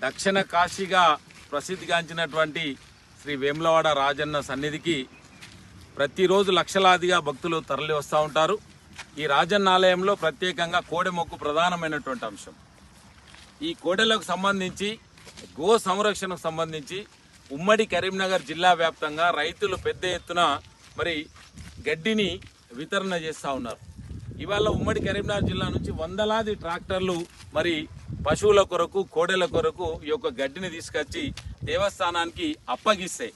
దక్షిణ కాశీగా ప్రసిద్ధిగాంచినటువంటి శ్రీ వేములవాడ రాజన్న సన్నిధికి ప్రతిరోజు లక్షలాదిగా భక్తులు తరలి వస్తూ ఉంటారు. ఈ రాజన్న ఆలయంలో ప్రత్యేకంగా కోడె మొక్కు ప్రధానమైనటువంటి అంశం. ఈ కోడెలకు సంబంధించి గో సంరక్షణకు సంబంధించి ఉమ్మడి కరీంనగర్ జిల్లా వ్యాప్తంగా రైతులు పెద్ద ఎత్తున మరి గడ్డిని వితరణ చేస్తూ ఉన్నారు. ఇవాళ ఉమ్మడి కరీంనగర్ జిల్లా నుంచి వందలాది ట్రాక్టర్లు మరి పశువుల కొరకు కోడెల కొరకు ఈ యొక్క గడ్డిని తీసుకొచ్చి దేవస్థానానికి అప్పగిస్తాయి.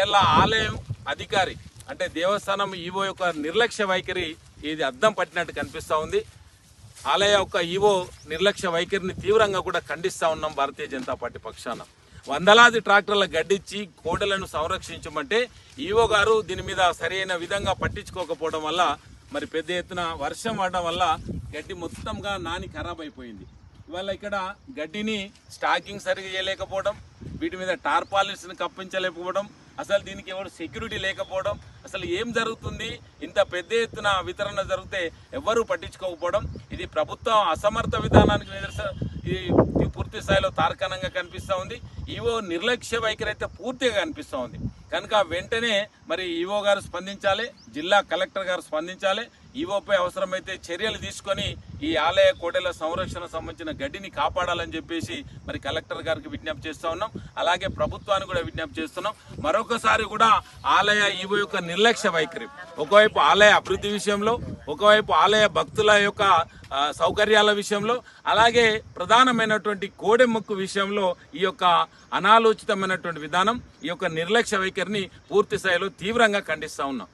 ఇలా ఆలయం అధికారి అంటే దేవస్థానం ఈవో యొక్క నిర్లక్ష్య వైఖరి ఇది అద్దం పట్టినట్టు కనిపిస్తూ ఉంది. ఆలయ యొక్క ఈవో నిర్లక్ష్య వైఖరిని తీవ్రంగా కూడా ఖండిస్తూ ఉన్నాం భారతీయ జనతా పార్టీ పక్షాన. వందలాది ట్రాక్టర్ల గడ్డిచ్చి కోడెలను సంరక్షించమంటే ఈవో గారు దీని మీద సరైన విధంగా పట్టించుకోకపోవడం వల్ల మరి పెద్ద ఎత్తున వర్షం పడడం వల్ల గడ్డి మొత్తంగా నాని ఖరాబ్ అయిపోయింది. ఇవాళ ఇక్కడ గడ్డిని స్టాకింగ్ సరిగా చేయలేకపోవడం, వీటి మీద టార్పాలిన్స్ని కప్పించలేకపోవడం, అసలు దీనికి ఎవరు సెక్యూరిటీ లేకపోవడం, అసలు ఏం జరుగుతుంది, ఇంత పెద్ద ఎత్తున వితరణ జరిగితే ఎవరు పట్టించుకోకపోవడం, ఇది ప్రభుత్వం అసమర్థ విధానానికి ఇది పూర్తి స్థాయిలో తార్కాణంగా కనిపిస్తూ ఉంది. ఈవో నిర్లక్ష్య వైఖరి అయితే పూర్తిగా కనిపిస్తూ ఉంది. కనుక వెంటనే మరి ఈవో గారు స్పందించాలి, జిల్లా కలెక్టర్ గారు స్పందించాలి. ఈవోపై అవసరమైతే చర్యలు తీసుకొని ఈ ఆలయ కోటెల సంరక్షణ సంబంధించిన గడ్డిని కాపాడాలని చెప్పేసి మరి కలెక్టర్ గారికి విజ్ఞప్తి చేస్తూ ఉన్నాం. అలాగే ప్రభుత్వానికి కూడా విజ్ఞప్తి చేస్తున్నాం. మరొకసారి కూడా ఆలయ ఈవో యొక్క నిర్లక్ష్య వైఖరి, ఒకవైపు ఆలయ అభివృద్ధి విషయంలో, ఒకవైపు ఆలయ భక్తుల యొక్క సౌకర్యాల విషయంలో, అలాగే ప్రధానమైనటువంటి కోడె మొక్కు విషయంలో ఈ యొక్క అనాలోచితమైనటువంటి విధానం, ఈ యొక్క నిర్లక్ష్య వైఖరిని పూర్తి స్థాయిలో తీవ్రంగా ఖండిస్తూ ఉన్నాం.